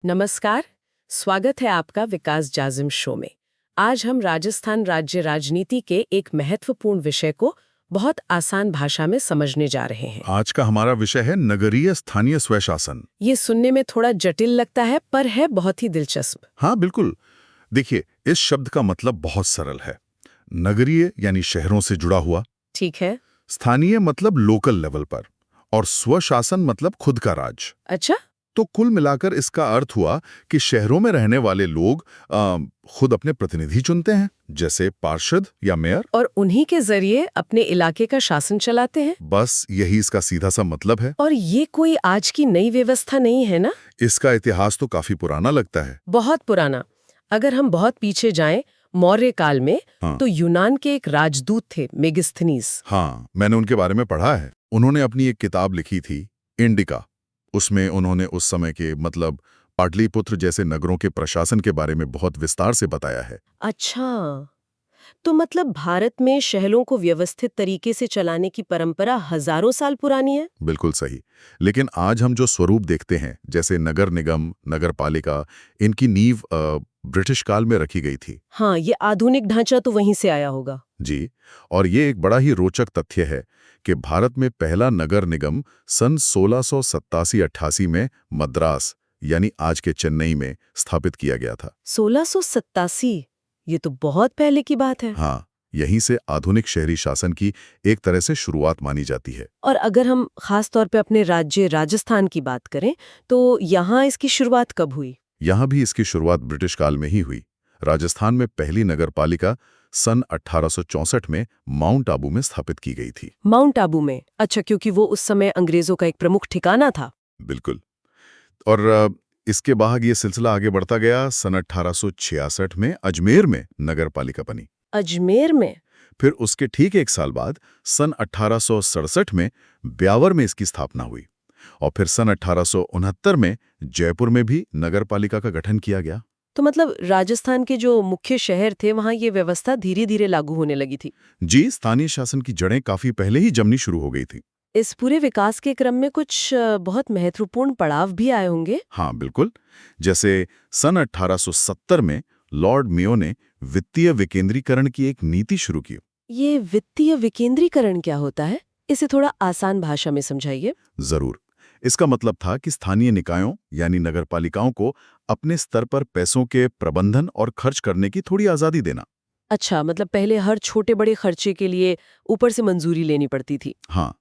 नमस्कार। स्वागत है आपका विकास जाजिम शो में। आज हम राजस्थान राज्य राजनीति के एक महत्वपूर्ण विषय को बहुत आसान भाषा में समझने जा रहे हैं। आज का हमारा विषय है नगरीय स्थानीय स्वशासन। ये सुनने में थोड़ा जटिल लगता है, पर है बहुत ही दिलचस्प। हाँ बिल्कुल। देखिए, इस शब्द का मतलब बहुत सरल है। नगरीय यानी शहरों से जुड़ा हुआ, ठीक है। स्थानीय मतलब लोकल लेवल पर, और स्वशासन मतलब खुद का राज। अच्छा। तो कुल मिलाकर इसका अर्थ हुआ कि शहरों में रहने वाले लोग खुद अपने प्रतिनिधि चुनते हैं, जैसे पार्षद या मेयर, और उन्हीं के जरिए अपने इलाके का शासन चलाते हैं। बस यही इसका सीधा सा मतलब है। और ये कोई आज की नई व्यवस्था नहीं है ना? इसका इतिहास तो काफी पुराना लगता है। बहुत पुराना। अगर हम बहुत पीछे जाएं, मौर्य काल में, हाँ। तो यूनान के एक राजदूत थे, मेगिस्थनीस। हाँ, मैंने उनके बारे में पढ़ा है। उन्होंने अपनी एक किताब लिखी थी, इंडिका। उसमें उन्होंने उस समय के पाटलिपुत्र जैसे नगरों के प्रशासन के बारे में बहुत विस्तार से बताया है। अच्छा, तो मतलब भारत में शहरों को व्यवस्थित तरीके से चलाने की परंपरा हजारों साल पुरानी है। बिल्कुल सही। लेकिन आज हम जो स्वरूप देखते हैं, जैसे नगर निगम, नगर पालिका, इनकी नींव ब्रिटिश काल में रखी गई थी। हाँ, ये आधुनिक ढांचा तो वहीं से आया होगा। जी, और ये एक बड़ा ही रोचक तथ्य है कि भारत में पहला नगर निगम सन 1687-88 में मद्रास यानी आज के चेन्नई में स्थापित किया गया था। 1687, ये तो बहुत पहले की बात है। हाँ, यहीं से आधुनिक शहरी शासन की एक तरह से शुरुआत मानी जाती है। और अगर हम खास तौर पे अपने राज्य राजस्थान की बात करें, तो यहाँ इसकी शुरुआत कब हुई? यहाँ भी इसकी शुरुआत ब्रिटिश काल में ही हुई। राजस्थान में पहली नगर पालिका सन 1864 में माउंट आबू में स्थापित की गई थी। माउंट आबू में? अच्छा, क्योंकि वो उस समय अंग्रेजों का एक प्रमुख ठिकाना था। बिल्कुल। और इसके बाद ये सिलसिला आगे बढ़ता गया। सन 1866 में अजमेर में नगर पालिका बनी। अजमेर में? फिर उसके ठीक एक साल बाद सन 1867 में ब्यावर में इसकी स्थापना हुई। और फिर सन 1869 में जयपुर में भी नगर पालिका का गठन किया गया। तो मतलब राजस्थान के जो मुख्य शहर थे, वहाँ ये व्यवस्था धीरे धीरे लागू होने लगी थी। जी, स्थानीय शासन की जड़ें काफी पहले ही जमनी शुरू हो गई थी। इस पूरे विकास के क्रम में कुछ बहुत महत्वपूर्ण पड़ाव भी आए होंगे। हाँ बिल्कुल। जैसे सन 1870 में लॉर्ड मेयो ने वित्तीय विकेंद्रीकरण की एक नीति शुरू की। ये वित्तीय विकेंद्रीकरण क्या होता है? इसे थोड़ा आसान भाषा में समझाइए। जरूर। इसका मतलब था कि स्थानीय निकायों यानी नगरपालिकाओं को अपने स्तर पर पैसों के प्रबंधन और खर्च करने की थोड़ी आजादी देना। अच्छा, मतलब पहले हर छोटे बड़े खर्चे के लिए ऊपर से मंजूरी लेनी पड़ती थी। हाँ,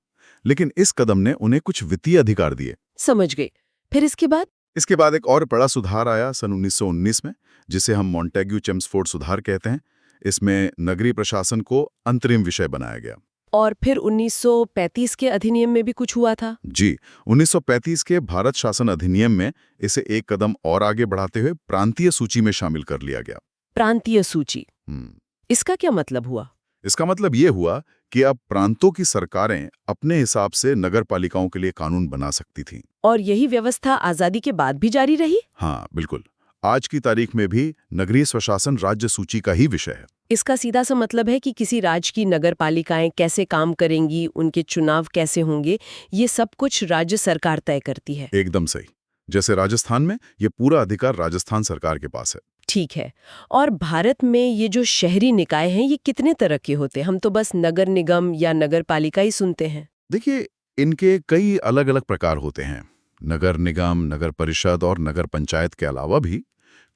लेकिन इस कदम ने उन्हें कुछ वित्तीय अधिकार दिए। समझ गई। फिर इसके बाद? इसके बाद एक और बड़ा सुधार आया सन 1919 में, जिसे हम मॉन्टेग्यू चेम्सफोर्ड सुधार कहते हैं। इसमें नगरीय प्रशासन को अंतरिम विषय बनाया गया। और फिर 1935 के अधिनियम में भी कुछ हुआ था। जी, 1935 के भारत शासन अधिनियम में इसे एक कदम और आगे बढ़ाते हुए प्रांतीय सूची में शामिल कर लिया गया। प्रांतीय सूची? हम्म। इसका क्या मतलब हुआ? इसका मतलब ये हुआ कि अब प्रांतों की सरकारें अपने हिसाब से नगर पालिकाओं के लिए कानून बना सकती थीं। और यही व्यवस्था आजादी के बाद भी जारी रही? हाँ बिल्कुल। आज की तारीख में भी नगरीय स्वशासन राज्य सूची का ही विषय है। इसका सीधा सा मतलब है कि किसी राज्य की नगर पालिकाएं कैसे काम करेंगी, उनके चुनाव कैसे होंगे, ये सब कुछ राज्य सरकार तय करती है। एकदम सही। जैसे राजस्थान में ये पूरा अधिकार राजस्थान सरकार के पास है। ठीक है। और भारत में ये जो शहरी निकाय हैं, ये कितने तरह के होते हैं? हम तो बस नगर निगम या नगर पालिका ही सुनते हैं। देखिए, इनके कई अलग अलग प्रकार होते हैं। नगर निगम, नगर परिषद और नगर पंचायत के अलावा भी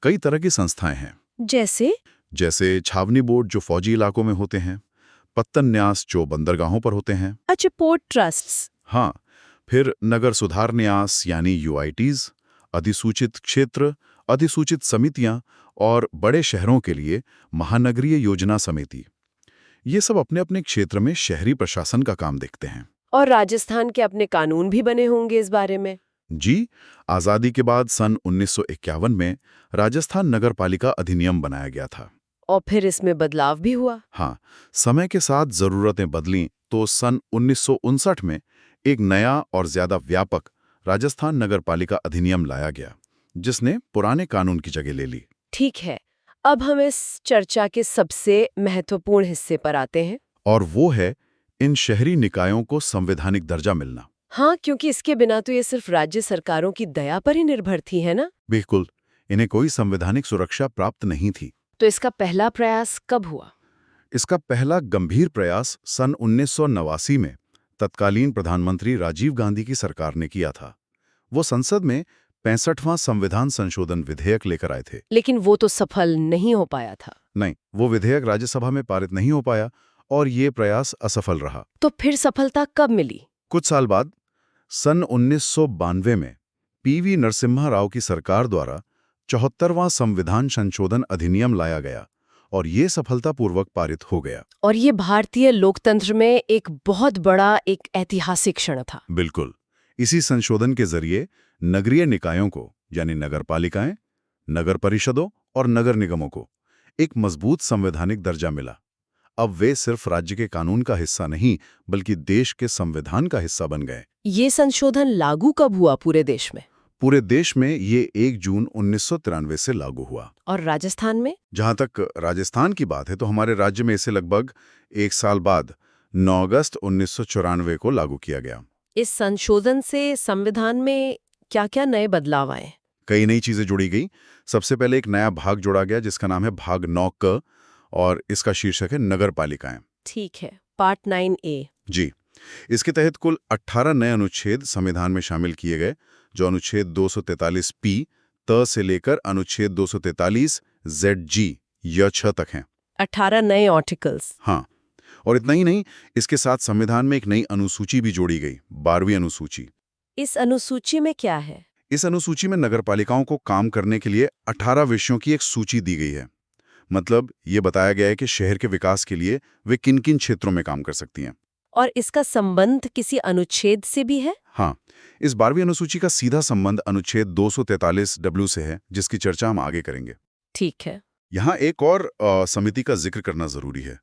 कई तरह की संस्थाएं हैं। जैसे छावनी बोर्ड जो फौजी इलाकों में होते हैं, पत्तन न्यास जो बंदरगाहों पर होते हैं। अच्छा, पोर्ट ट्रस्ट्स। हाँ, फिर नगर सुधार न्यास यानी यूआईटीज, अधिसूचित क्षेत्र, अधिसूचित समितियां और बड़े शहरों के लिए महानगरीय योजना समिति। ये सब अपने अपने क्षेत्र में शहरी प्रशासन का काम देखते हैं। और राजस्थान के अपने कानून भी बने होंगे इस बारे में। जी, आजादी के बाद सन 1951 में राजस्थान नगर पालिका अधिनियम बनाया गया था। और फिर इसमें बदलाव भी हुआ। हाँ, समय के साथ जरूरतें बदलीं तो सन 1959 में एक नया और ज्यादा व्यापक राजस्थान नगर पालिका अधिनियम लाया गया, जिसने पुराने कानून की जगह ले ली। ठीक है, अब हम इस चर्चा के सबसे महत्वपूर्ण हिस्से पर आते हैं। और वो है इन शहरी निकायों को संवैधानिक दर्जा मिलना। हाँ, क्योंकि इसके बिना तो ये सिर्फ राज्य सरकारों की दया पर ही निर्भर थी, है ना? बिल्कुल, इन्हें कोई संवैधानिक सुरक्षा प्राप्त नहीं थी। तो इसका पहला प्रयास कब हुआ? इसका पहला गंभीर प्रयास सन 1989 में तत्कालीन प्रधानमंत्री राजीव गांधी की सरकार ने किया था। वो संसद में 65वां संविधान संशोधन विधेयक लेकर आए थे। लेकिन वो तो सफल नहीं हो पाया था। नहीं, वो विधेयक राज्यसभा में पारित नहीं हो पाया और ये प्रयास असफल रहा। तो फिर सफलता कब मिली? कुछ साल बाद सन 1992 में पीवी नरसिम्हा राव की सरकार द्वारा 74वां संविधान संशोधन अधिनियम लाया गया और ये सफलतापूर्वक पारित हो गया। और ये भारतीय लोकतंत्र में एक बहुत बड़ा एक ऐतिहासिक क्षण था। बिल्कुल, इसी संशोधन के जरिए नगरीय निकायों को यानी नगरपालिकाएं, नगर परिषदों और नगर निगमों को एक मजबूत संवैधानिक दर्जा मिला। अब वे सिर्फ राज्य के कानून का हिस्सा नहीं बल्कि देश के संविधान का हिस्सा बन गए। ये संशोधन लागू कब हुआ पूरे देश में? पूरे देश में ये 1 जून 1993 से लागू हुआ। और राजस्थान में? जहां तक राजस्थान की बात है तो हमारे राज्य में इसे लगभग 1 साल बाद 9 अगस्त 1994 को लागू किया गया। इस संशोधन से संविधान में क्या-क्या नए बदलाव आए? कई नई चीजें जुड़ी गई। सबसे पहले एक नया भाग जोड़ा गया जिसका नाम है भाग 9 और इसका शीर्षक है नगर पालिकाएं। ठीक है, पार्ट 9A। जी, इसके तहत कुल 18 नए अनुच्छेद संविधान में शामिल किए गए, जो अनुच्छेद 243 त से लेकर अनुच्छेद 243 ZG या 6 तक हैं। 18 नए आर्टिकल्स। हाँ, और इतना ही नहीं, इसके साथ संविधान में एक नई अनुसूची भी जोड़ी गई, 12वीं अनुसूची। इस अनुसूची में क्या है? इस अनुसूची में नगरपालिकाओं को काम करने के लिए 18 विषयों की एक सूची दी गई है। मतलब ये बताया गया है कि शहर के विकास के लिए वे किन-किन क्षेत्रों में काम कर सकती हैं। और इसका संबंध किसी अनुच्छेद से भी है? हाँ, इस 12वीं अनुसूची का सीधा संबंध अनुच्छेद 243W से है, जिसकी चर्चा हम आगे करेंगे। ठीक है। यहाँ एक और समिति का जिक्र करना जरूरी है।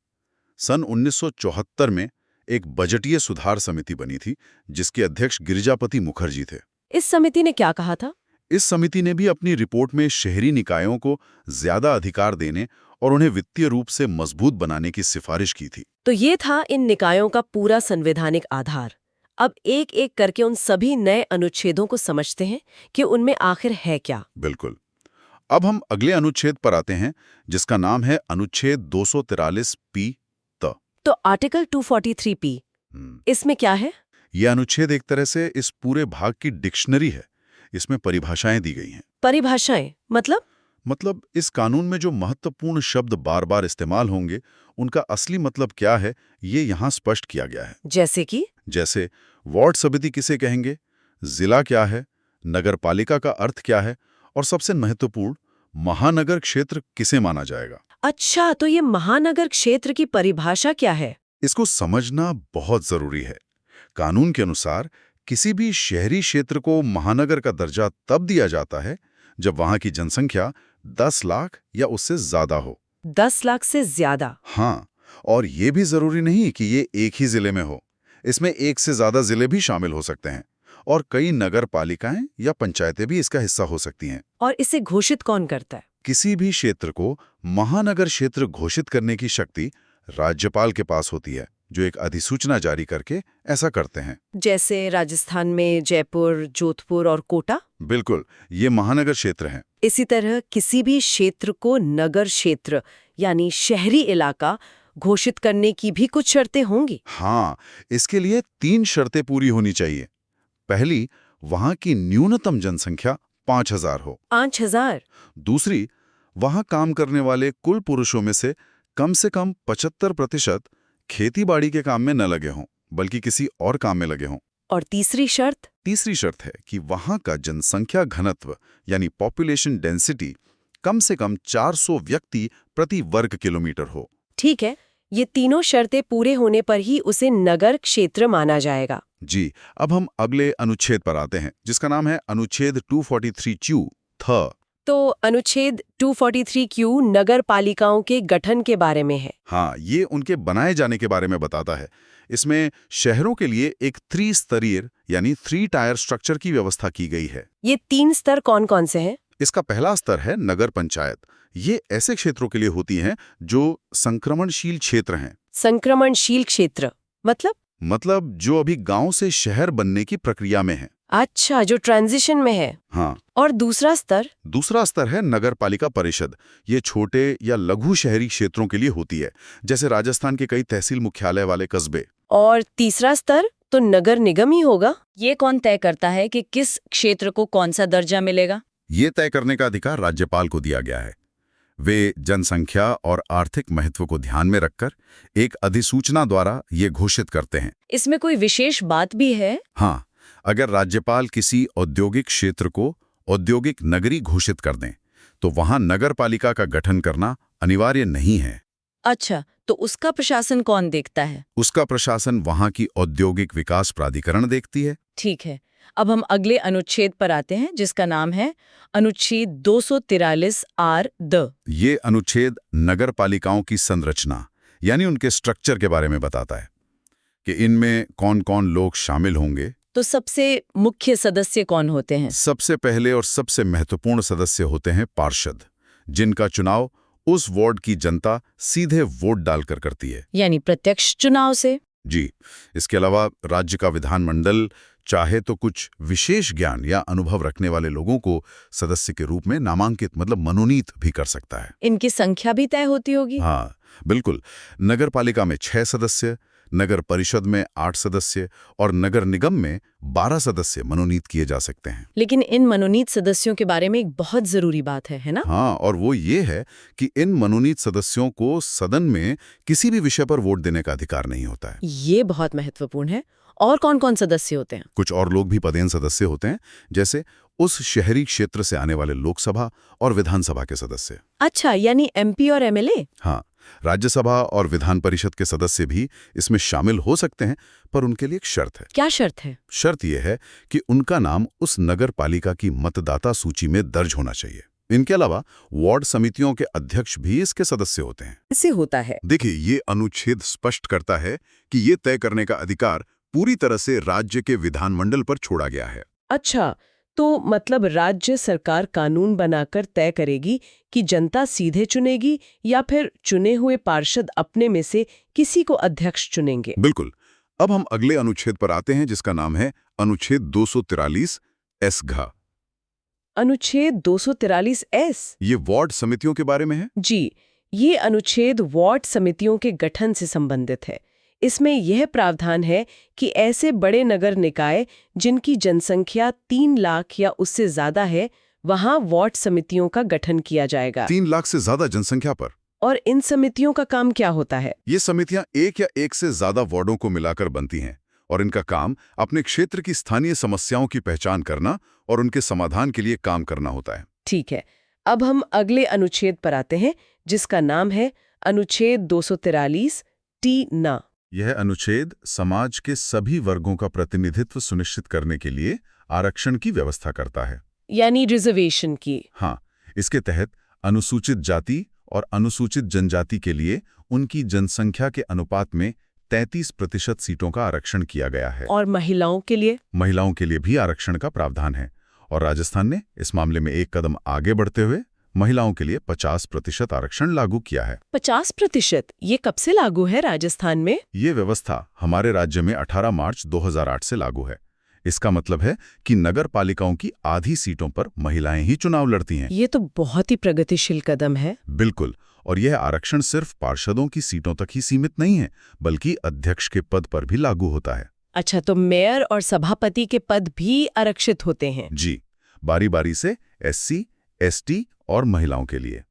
सन 1974 में एक बजटीय सुधार समिति बनी थी, जिसके अध्यक्ष गिरिजापति मुखर्जी थे। इस समिति ने क्या कहा था? इस समिति ने भी अपनी रिपोर्ट में शहरी निकायों को ज्यादा अधिकार देने और उन्हें वित्तीय रूप से मजबूत बनाने की सिफारिश की थी। तो ये था इन निकायों का पूरा संवैधानिक आधार। अब एक एक करके उन सभी नए अनुच्छेदों को समझते हैं कि उनमें आखिर है क्या। बिल्कुल। अब हम अगले अनुच्छेद पर आते हैं, जिसका नाम है अनुच्छेद 243 त। तो आर्टिकल 243 इसमें क्या है? यह अनुच्छेद एक तरह से इस पूरे भाग की डिक्शनरी है। इसमें परिभाषाएं दी गई हैं। परिभाषाएं मतलब इस कानून में जो महत्वपूर्ण शब्द बार बार इस्तेमाल होंगे, उनका असली मतलब क्या है, ये यहाँ स्पष्ट किया गया है। जैसे वार्ड समिति किसे कहेंगे, जिला क्या है, नगरपालिका का अर्थ क्या है और सबसे महत्वपूर्ण, महानगर क्षेत्र किसे माना जाएगा। अच्छा, तो ये महानगर क्षेत्र की परिभाषा क्या है? इसको समझना बहुत जरूरी है। कानून के अनुसार किसी भी शहरी क्षेत्र को महानगर का दर्जा तब दिया जाता है जब वहां की जनसंख्या 10 लाख या उससे ज्यादा हो। 10 लाख से ज्यादा? हाँ, और ये भी जरूरी नहीं कि ये एक ही जिले में हो। इसमें एक से ज्यादा जिले भी शामिल हो सकते हैं और कई नगर पालिकाएं या पंचायतें भी इसका हिस्सा हो सकती हैं। और इसे घोषित कौन करता है? किसी भी क्षेत्र को महानगर क्षेत्र घोषित करने की शक्ति राज्यपाल के पास होती है, जो एक अधिसूचना जारी करके ऐसा करते हैं। जैसे राजस्थान में जयपुर, जोधपुर और कोटा? बिल्कुल, ये महानगर क्षेत्र हैं। इसी तरह किसी भी क्षेत्र को नगर क्षेत्र यानी शहरी इलाका घोषित करने की भी कुछ शर्तें होंगी। हाँ, इसके लिए 3 शर्तें पूरी होनी चाहिए। पहली, वहां की न्यूनतम जनसंख्या 5000 हो। 5000? दूसरी, वहां काम करने वाले कुल पुरुषों में से कम 75% खेतीबाड़ी के काम में न लगे हों, बल्कि किसी और काम में लगे हों। और तीसरी शर्त है कि वहां का जनसंख्या घनत्व यानी पॉपुलेशन डेंसिटी कम से कम 400 व्यक्ति प्रति वर्ग किलोमीटर हो। ठीक है, ये तीनों शर्तें पूरे होने पर ही उसे नगर क्षेत्र माना जाएगा। जी, अब हम अगले अनुच्छेद पर आते हैं, जिसका नाम है अनुच्छेद 243Q थ। तो अनुच्छेद 243Q नगर पालिकाओं के गठन के बारे में है। हाँ, ये उनके बनाए जाने के बारे में बताता है। इसमें शहरों के लिए एक 3 स्तरीय यानी 3 टायर स्ट्रक्चर की व्यवस्था की गई है। ये 3 स्तर कौन कौन से हैं? इसका पहला स्तर है नगर पंचायत। ये ऐसे क्षेत्रों के लिए होती हैं जो संक्रमणशील क्षेत्र हैं। संक्रमणशील क्षेत्र मतलब जो अभी गांव से शहर बनने की प्रक्रिया में है। अच्छा, जो ट्रांजिशन में है। हाँ। और दूसरा स्तर है नगर पालिका परिषद। ये छोटे या लघु शहरी क्षेत्रों के लिए होती है, जैसे राजस्थान के कई तहसील मुख्यालय वाले कस्बे। और तीसरा स्तर तो नगर निगम ही होगा। ये कौन तय करता है कि किस क्षेत्र को कौन सा दर्जा मिलेगा? ये तय करने का अधिकार राज्यपाल को दिया गया है। वे जनसंख्या और आर्थिक महत्व को ध्यान में रखकर एक अधिसूचना द्वारा ये घोषित करते हैं। इसमें कोई विशेष बात भी है? हाँ, अगर राज्यपाल किसी औद्योगिक क्षेत्र को औद्योगिक नगरी घोषित कर दें, तो वहां नगर पालिका का गठन करना अनिवार्य नहीं है। अच्छा, तो उसका प्रशासन कौन देखता है? उसका प्रशासन वहां की औद्योगिक विकास प्राधिकरण देखती है। ठीक है, अब हम अगले अनुच्छेद पर आते हैं, जिसका नाम है अनुच्छेद 243 आर द। ये अनुच्छेद नगर पालिकाओं की संरचना यानी उनके स्ट्रक्चर के बारे में बताता है कि इनमें कौन कौन लोग शामिल होंगे। तो सबसे मुख्य सदस्य कौन होते हैं? सबसे पहले और सबसे महत्वपूर्ण सदस्य होते हैं पार्षद, जिनका चुनाव उस वार्ड की जनता सीधे वोट डालकर करती है, यानी प्रत्यक्ष चुनाव से। जी। इसके अलावा राज्य का विधानमंडल चाहे तो कुछ विशेष ज्ञान या अनुभव रखने वाले लोगों को सदस्य के रूप में नामांकित मतलब मनोनीत भी कर सकता है। इनकी संख्या भी तय होती होगी? हाँ, बिल्कुल। नगर पालिका में 6 सदस्य, नगर परिषद में 8 सदस्य और नगर निगम में 12 सदस्य मनोनीत किए जा सकते हैं। लेकिन इन मनोनीत सदस्यों के बारे में एक बहुत जरूरी बात है ना? हाँ, और वो ये है कि इन मनोनीत सदस्यों को सदन में किसी भी विषय पर वोट देने का अधिकार नहीं होता है। ये बहुत महत्वपूर्ण है। और कौन कौन सदस्य होते हैं? कुछ और लोग भी पदेन सदस्य होते हैं, जैसे उस शहरी क्षेत्र से आने वाले लोकसभा और विधानसभा के सदस्य। अच्छा, यानी एमपी और एमएलए? हाँ, राज्यसभा और विधान परिषद के सदस्य भी इसमें शामिल हो सकते हैं, पर उनके लिए एक शर्त है। क्या शर्त है? शर्त यह है कि उनका नाम उस नगर पालिका की मतदाता सूची में दर्ज होना चाहिए। इनके अलावा वार्ड समितियों के अध्यक्ष भी इसके सदस्य होते हैं। ऐसे होता है। देखिए, ये अनुच्छेद स्पष्ट करता है कि ये तय करने का अधिकार पूरी तरह से राज्य के विधानमंडल पर छोड़ा गया है। अच्छा, तो मतलब राज्य सरकार कानून बनाकर तय करेगी कि जनता सीधे चुनेगी या फिर चुने हुए पार्षद अपने में से किसी को अध्यक्ष चुनेंगे? बिल्कुल। अब हम अगले अनुच्छेद पर आते हैं, जिसका नाम है अनुच्छेद 243 एस घ। अनुच्छेद 243 एस? ये वार्ड समितियों के बारे में है। जी, ये अनुच्छेद वार्ड समितियों के गठन से संबंधित है। इसमें यह प्रावधान है कि ऐसे बड़े नगर निकाय जिनकी जनसंख्या 3 लाख या उससे ज्यादा है, वहां वार्ड समितियों का गठन किया जाएगा। 3 लाख से ज्यादा जनसंख्या पर। और इन समितियों का काम क्या होता है? ये समितियां एक या एक से ज्यादा वार्डों को मिलाकर बनती हैं और इनका काम अपने क्षेत्र की स्थानीय समस्याओं की पहचान करना और उनके समाधान के लिए काम करना होता है। ठीक है, अब हम अगले अनुच्छेद पर आते हैं, जिसका नाम है अनुच्छेद 243 टी ना। यह अनुच्छेद समाज के सभी वर्गों का प्रतिनिधित्व सुनिश्चित करने के लिए आरक्षण की व्यवस्था करता है, यानी रिजर्वेशन की। हाँ, इसके तहत अनुसूचित जाति और अनुसूचित जनजाति के लिए उनकी जनसंख्या के अनुपात में 33% सीटों का आरक्षण किया गया है। और महिलाओं के लिए? महिलाओं के लिए भी आरक्षण का प्रावधान है और राजस्थान ने इस मामले में एक कदम आगे बढ़ते हुए महिलाओं के लिए 50% आरक्षण लागू किया है। 50%? ये कब से लागू है राजस्थान में? ये व्यवस्था हमारे राज्य में 18 मार्च 2008 से लागू है। इसका मतलब है कि नगर पालिकाओं की आधी सीटों पर महिलाएं ही चुनाव लड़ती हैं। ये तो बहुत ही प्रगतिशील कदम है। बिल्कुल, और यह आरक्षण सिर्फ पार्षदों की सीटों तक ही सीमित नहीं है, बल्कि अध्यक्ष के पद पर भी लागू होता है। अच्छा, तो मेयर और सभापति के पद भी आरक्षित होते हैं? जी, बारी बारी से एससी, एसटी और महिलाओं के लिए।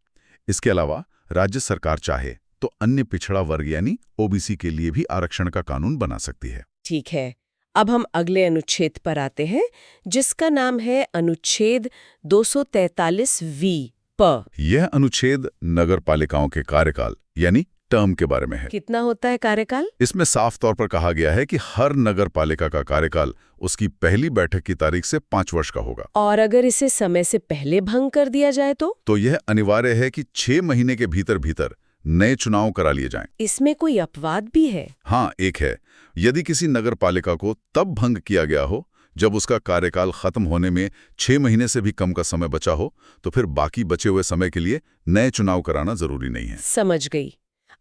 इसके अलावा राज्य सरकार चाहे तो अन्य पिछड़ा वर्ग यानी ओबीसी के लिए भी आरक्षण का कानून बना सकती है। ठीक है, अब हम अगले अनुच्छेद पर आते हैं, जिसका नाम है अनुच्छेद 243 वी प। यह अनुच्छेद नगर पालिकाओं के कार्यकाल यानी टर्म के बारे में है। कितना होता है कार्यकाल? इसमें साफ तौर पर कहा गया है कि हर नगर पालिका का कार्यकाल उसकी पहली बैठक की तारीख से 5 वर्ष का होगा। और अगर इसे समय से पहले भंग कर दिया जाए तो यह अनिवार्य है कि 6 महीने के भीतर भीतर नए चुनाव करा लिए जाएं। इसमें कोई अपवाद भी है? हाँ, एक है। यदि किसी नगर पालिका को तब भंग किया गया हो जब उसका कार्यकाल खत्म होने में 6 महीने से भी कम का समय बचा हो, तो फिर बाकी बचे हुए समय के लिए नए चुनाव कराना जरूरी नहीं है। समझ गई।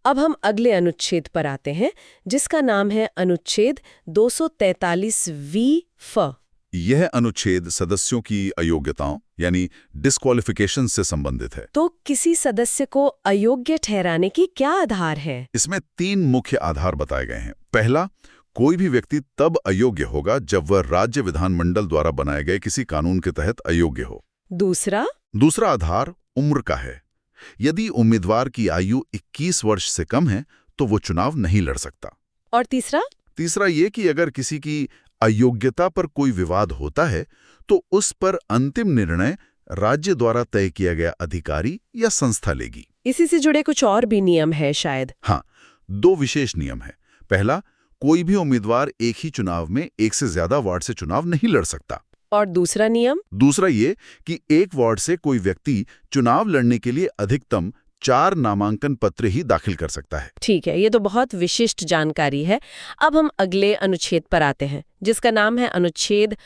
अब हम अगले अनुच्छेद पर आते हैं, जिसका नाम है अनुच्छेद 243 फ। यह अनुच्छेद सदस्यों की अयोग्यताओं यानी डिस्क्वालिफिकेशन से संबंधित है। तो किसी सदस्य को अयोग्य ठहराने की क्या आधार है? इसमें 3 मुख्य आधार बताए गए हैं। पहला, कोई भी व्यक्ति तब अयोग्य होगा जब वह राज्य विधानमंडल द्वारा बनाए गए किसी कानून के तहत अयोग्य हो। दूसरा आधार उम्र का है। यदि उम्मीदवार की आयु 21 वर्ष से कम है तो वो चुनाव नहीं लड़ सकता। और तीसरा ये कि अगर किसी की अयोग्यता पर कोई विवाद होता है तो उस पर अंतिम निर्णय राज्य द्वारा तय किया गया अधिकारी या संस्था लेगी। इसी से जुड़े कुछ और भी नियम है शायद। हाँ, 2 विशेष नियम है। पहला, कोई भी उम्मीदवार एक ही चुनाव में एक से ज्यादा वार्ड से चुनाव नहीं लड़ सकता। और दूसरा ये कि एक वार्ड से कोई व्यक्ति चुनाव लड़ने के लिए अधिकतम 4 नामांकन पत्र ही दाखिल कर सकता है। ठीक है, ये तो बहुत विशिष्ट जानकारी है। अब हम अगले अनुच्छेद पर आते हैं, जिसका नाम है अनुच्छेद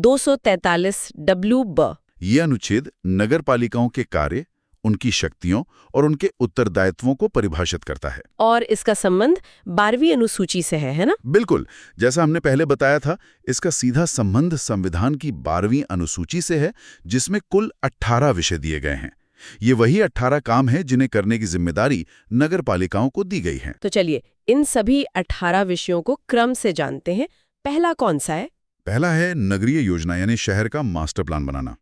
243 W-ब। ये अनुच्छेद नगर पालिकाओं के कार्य, उनकी शक्तियों और उनके उत्तरदायित्वों को परिभाषित करता है। और इसका संबंध 12वीं अनुसूची से है ना? बिल्कुल, जैसा हमने पहले बताया था, इसका सीधा संबंध संविधान की 12वीं अनुसूची से है, जिसमें कुल 18 विषय दिए गए हैं। ये वही 18 काम हैं जिन्हें करने की जिम्मेदारी नगर पालिकाओं को दी गई है। तो चलिए इन सभी 18 विषयों को क्रम से जानते हैं। पहला कौन सा है? पहला है नगरीय योजना यानी शहर का मास्टर प्लान बनाना।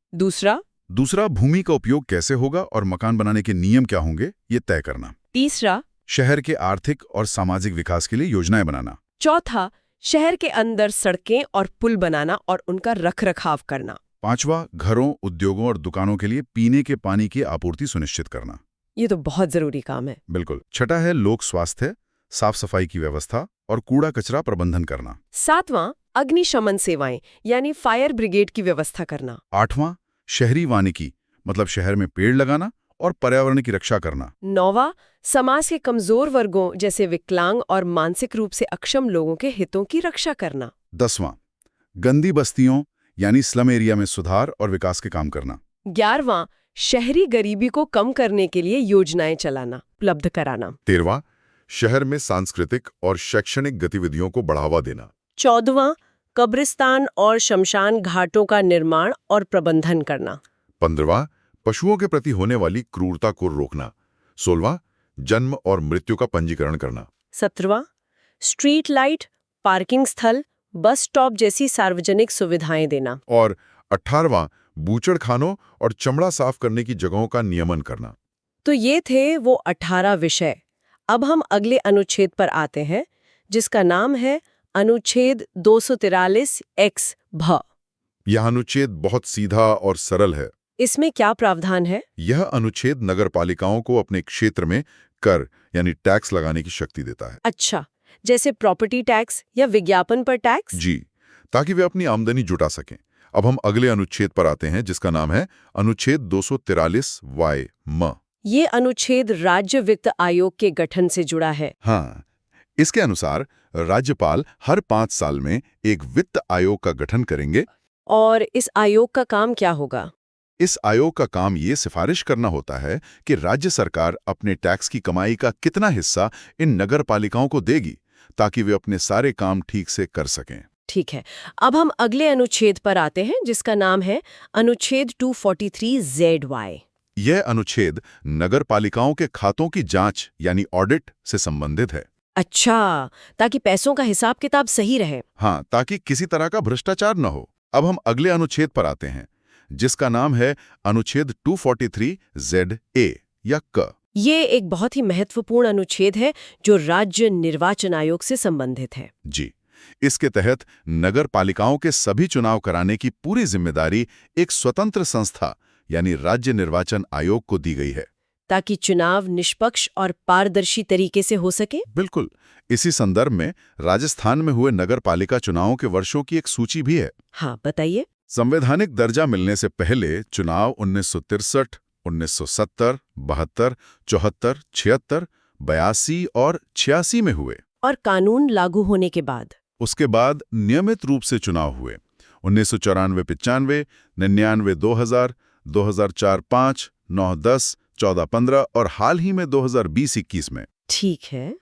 दूसरा भूमि का उपयोग कैसे होगा और मकान बनाने के नियम क्या होंगे, ये तय करना। तीसरा, शहर के आर्थिक और सामाजिक विकास के लिए योजनाएं बनाना। चौथा, शहर के अंदर सड़कें और पुल बनाना और उनका रखरखाव करना। पांचवा, घरों, उद्योगों और दुकानों के लिए पीने के पानी की आपूर्ति सुनिश्चित करना। ये तो बहुत जरूरी काम है। बिल्कुल। छठा है लोक स्वास्थ्य, साफ सफाई की व्यवस्था और कूड़ा कचरा प्रबंधन करना। सातवां, अग्निशमन सेवाएं यानी फायर ब्रिगेड की व्यवस्था करना। आठवां, शहरी वानिकी मतलब शहर में पेड़ लगाना और पर्यावरण की रक्षा करना। नौवां, समाज के कमजोर वर्गों जैसे विकलांग और मानसिक रूप से अक्षम लोगों के हितों की रक्षा करना। 10वां, गंदी बस्तियों यानी स्लम एरिया में सुधार और विकास के काम करना। 11वां, शहरी गरीबी को कम करने के लिए योजनाएं चलाना, उपलब्ध कराना। 13वां, शहर में सांस्कृतिक और शैक्षणिक गतिविधियों को बढ़ावा देना। 14वां, कब्रिस्तान और शमशान घाटों का निर्माण और प्रबंधन करना। 15वां, पशुओं के प्रति होने वाली क्रूरता को रोकना। 16वां, जन्म और मृत्यु का पंजीकरण करना। 17वां, स्ट्रीट लाइट, पार्किंग स्थल, बस स्टॉप जैसी सार्वजनिक सुविधाएं देना। और 18वां, बूचड़खानों और चमड़ा साफ करने की जगहों का नियमन करना। तो ये थे वो 18 विषय। अब हम अगले अनुच्छेद पर आते हैं, जिसका नाम है अनुच्छेद 243 X भ। यह अनुच्छेद बहुत सीधा और सरल है। इसमें क्या प्रावधान है? यह अनुच्छेद नगरपालिकाओं को अपने क्षेत्र में कर यानी टैक्स लगाने की शक्ति देता है। अच्छा, जैसे प्रॉपर्टी टैक्स या विज्ञापन पर टैक्स? जी, ताकि वे अपनी आमदनी जुटा सकें। अब हम अगले अनुच्छेद पर आते हैं, जिसका नाम है अनुच्छेद 243 Y म। ये अनुच्छेद राज्य वित्त आयोग के गठन से जुड़ा है। हाँ, इसके अनुसार राज्यपाल हर 5 साल में एक वित्त आयोग का गठन करेंगे। और इस आयोग का काम क्या होगा? इस आयोग का काम ये सिफारिश करना होता है कि राज्य सरकार अपने टैक्स की कमाई का कितना हिस्सा इन नगर पालिकाओं को देगी, ताकि वे अपने सारे काम ठीक से कर सकें। ठीक है, अब हम अगले अनुच्छेद पर आते हैं, जिसका नाम है अनुच्छेद 243 ZY। यह अनुच्छेद नगर पालिकाओं के खातों की जांच यानी ऑडिट से संबंधित है। अच्छा, ताकि पैसों का हिसाब किताब सही रहे। हाँ, ताकि किसी तरह का भ्रष्टाचार न हो। अब हम अगले अनुच्छेद पर आते हैं, जिसका नाम है अनुच्छेद 243 ZA या क। ये एक बहुत ही महत्वपूर्ण अनुच्छेद है जो राज्य निर्वाचन आयोग से संबंधित है। जी, इसके तहत नगर पालिकाओं के सभी चुनाव कराने की पूरी जिम्मेदारी एक स्वतंत्र संस्था यानी राज्य निर्वाचन आयोग को दी गई है, ताकि चुनाव निष्पक्ष और पारदर्शी तरीके से हो सके। बिल्कुल। इसी संदर्भ में राजस्थान में हुए नगर पालिका चुनावों के वर्षों की एक सूची भी है। हाँ, बताइए। संवैधानिक दर्जा मिलने से पहले चुनाव 1963, 1970, 72, 74, 76, 82 और 86 में हुए। और कानून लागू होने के बाद? उसके बाद नियमित रूप से चुनाव हुए 1994, 95, 99, 2000, 2004, 5, 9, 10, 14, 15 और हाल ही में 2020-21 में। ठीक है,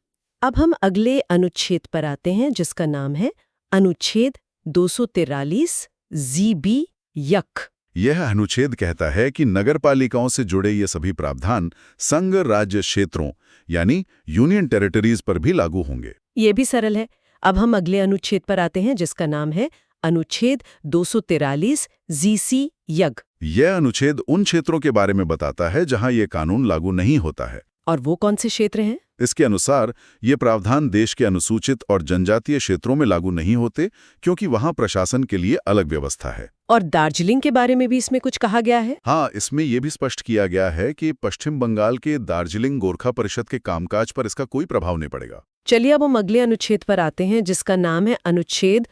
अब हम अगले अनुच्छेद पर आते हैं जिसका नाम है अनुच्छेद 243 ZB यक। यह अनुच्छेद कहता है कि नगरपालिकाओं से जुड़े ये सभी प्रावधान संघ राज्य क्षेत्रों यानी यूनियन टेरिटरीज पर भी लागू होंगे। ये भी सरल है। अब हम अगले अनुच्छेद पर आते हैं जिसका नाम है अनुच्छेद 243 ZC यग। यह अनुच्छेद उन क्षेत्रों के बारे में बताता है जहां ये कानून लागू नहीं होता है। और वो कौन से क्षेत्र हैं? इसके अनुसार ये प्रावधान देश के अनुसूचित और जनजातीय क्षेत्रों में लागू नहीं होते क्योंकि वहां प्रशासन के लिए अलग व्यवस्था है। और दार्जिलिंग के बारे में भी इसमें कुछ कहा गया है? हाँ, इसमें यह भी स्पष्ट किया गया है कि पश्चिम बंगाल के दार्जिलिंग गोरखा परिषद के कामकाज पर इसका कोई प्रभाव नहीं पड़ेगा। चलिए अब हम अगले अनुच्छेद पर आते हैं जिसका नाम है अनुच्छेद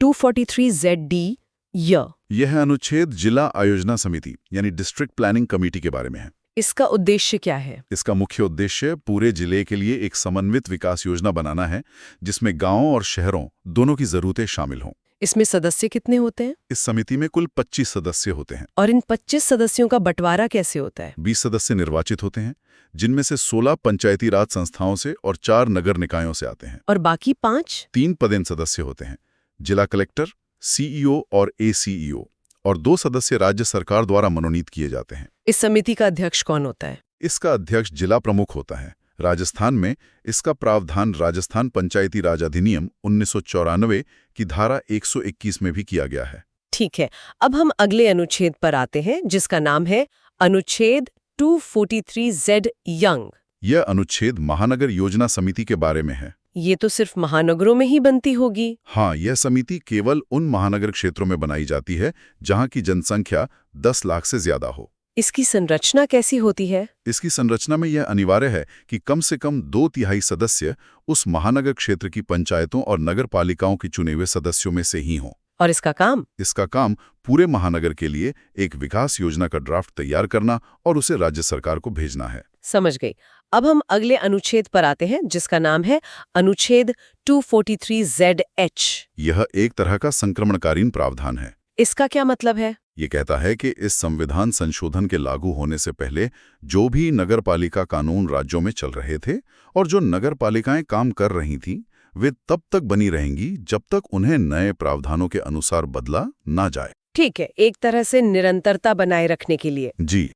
243 ZD य। यह अनुच्छेद जिला आयोजना समिति यानी डिस्ट्रिक्ट प्लानिंग कमेटी के बारे में है। इसका उद्देश्य क्या है? इसका मुख्य उद्देश्य पूरे जिले के लिए एक समन्वित विकास योजना बनाना है जिसमें गांवों और शहरों दोनों की जरूरतें शामिल हों। इसमें सदस्य कितने होते हैं? इस समिति में कुल 25 सदस्य होते हैं। और इन 25 सदस्यों का बंटवारा कैसे होता है? 20 सदस्य निर्वाचित होते हैं जिनमें से 16 पंचायती राज संस्थाओं से और 4 नगर निकायों से आते हैं। और बाकी 5? 3 पदेन सदस्य होते हैं, जिला कलेक्टर, CEO और ACEO, और 2 सदस्य राज्य सरकार द्वारा मनोनीत किए जाते हैं। इस समिति का अध्यक्ष कौन होता है? इसका अध्यक्ष जिला प्रमुख होता है। राजस्थान में इसका प्रावधान राजस्थान पंचायती राज अधिनियम 1994 की धारा 121 में भी किया गया है। ठीक है, अब हम अगले अनुच्छेद पर आते हैं जिसका नाम है अनुच्छेद 243 Z यंग। यह अनुच्छेद महानगर योजना समिति के बारे में है। ये तो सिर्फ महानगरों में ही बनती होगी। हाँ, यह समिति केवल उन महानगर क्षेत्रों में बनाई जाती है जहां की जनसंख्या 10 लाख से ज्यादा हो। इसकी संरचना कैसी होती है? इसकी संरचना में यह अनिवार्य है कि कम से कम 2/3 सदस्य उस महानगर क्षेत्र की पंचायतों और नगर पालिकाओं के चुने हुए सदस्यों में से ही हों। और इसका काम? इसका काम पूरे महानगर के लिए एक विकास योजना का ड्राफ्ट तैयार करना और उसे राज्य सरकार को भेजना है। समझ गई। अब हम अगले अनुच्छेद पर आते हैं जिसका नाम है अनुच्छेद 243 ZH। यह एक तरह का संक्रमणकालीन प्रावधान है। इसका क्या मतलब है? ये कहता है कि इस संविधान संशोधन के लागू होने से पहले जो भी नगरपालिका कानून राज्यों में चल रहे थे और जो नगरपालिकाएं काम कर रही थीं, वे तब तक बनी रहेंगी जब तक उन्हें नए प्रावधानों के अनुसार बदला ना जाए। ठीक है, एक तरह से निरंतरता बनाए रखने के लिए। जी,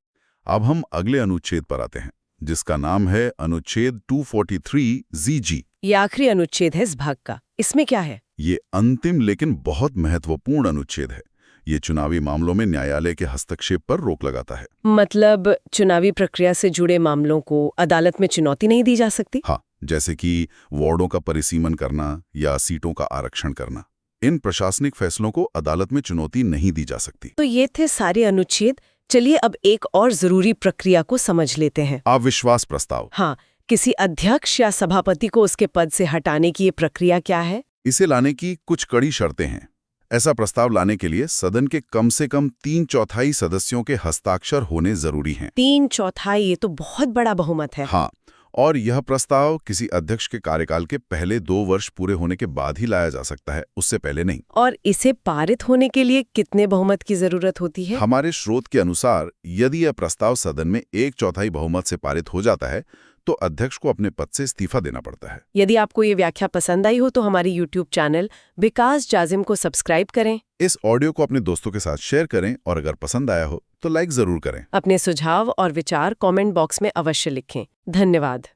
अब हम अगले अनुच्छेद पर आते हैं जिसका नाम है अनुच्छेद 243 ZG। ये आखिरी अनुच्छेद है इस भाग का। इसमें क्या है? ये अंतिम लेकिन बहुत महत्वपूर्ण अनुच्छेद है। ये चुनावी मामलों में न्यायालय के हस्तक्षेप पर रोक लगाता है। मतलब चुनावी प्रक्रिया से जुड़े मामलों को अदालत में चुनौती नहीं दी जा सकती? हाँ, जैसे कि वार्डों का परिसीमन करना या सीटों का आरक्षण करना। इन प्रशासनिक फैसलों को अदालत में चुनौती नहीं दी जा सकती। तो ये थे सारे अनुच्छेद। चलिए अब एक और जरूरी प्रक्रिया को समझ लेते हैं। अविश्वास प्रस्ताव। हाँ, किसी अध्यक्ष या सभापति को उसके पद से हटाने की ये प्रक्रिया क्या है? इसे लाने की कुछ कड़ी शर्तें हैं। ऐसा प्रस्ताव लाने के लिए सदन के कम से कम 3/4 सदस्यों के हस्ताक्षर होने जरूरी हैं। 3/4, ये तो बहुत बड़ा बहुमत है। हाँ, और यह प्रस्ताव किसी अध्यक्ष के कार्यकाल के पहले 2 वर्ष पूरे होने के बाद ही लाया जा सकता है, उससे पहले नहीं। और इसे पारित होने के लिए कितने बहुमत की जरूरत होती है? हमारे स्रोत के अनुसार यदि यह प्रस्ताव सदन में 1/4 बहुमत से पारित हो जाता है तो अध्यक्ष को अपने पद से इस्तीफा देना पड़ता है। यदि आपको ये व्याख्या पसंद आई हो तो हमारी YouTube चैनल विकास जाजिम को सब्सक्राइब करें। इस ऑडियो को अपने दोस्तों के साथ शेयर करें और अगर पसंद आया हो तो लाइक जरूर करें। अपने सुझाव और विचार कमेंट बॉक्स में अवश्य लिखें। धन्यवाद।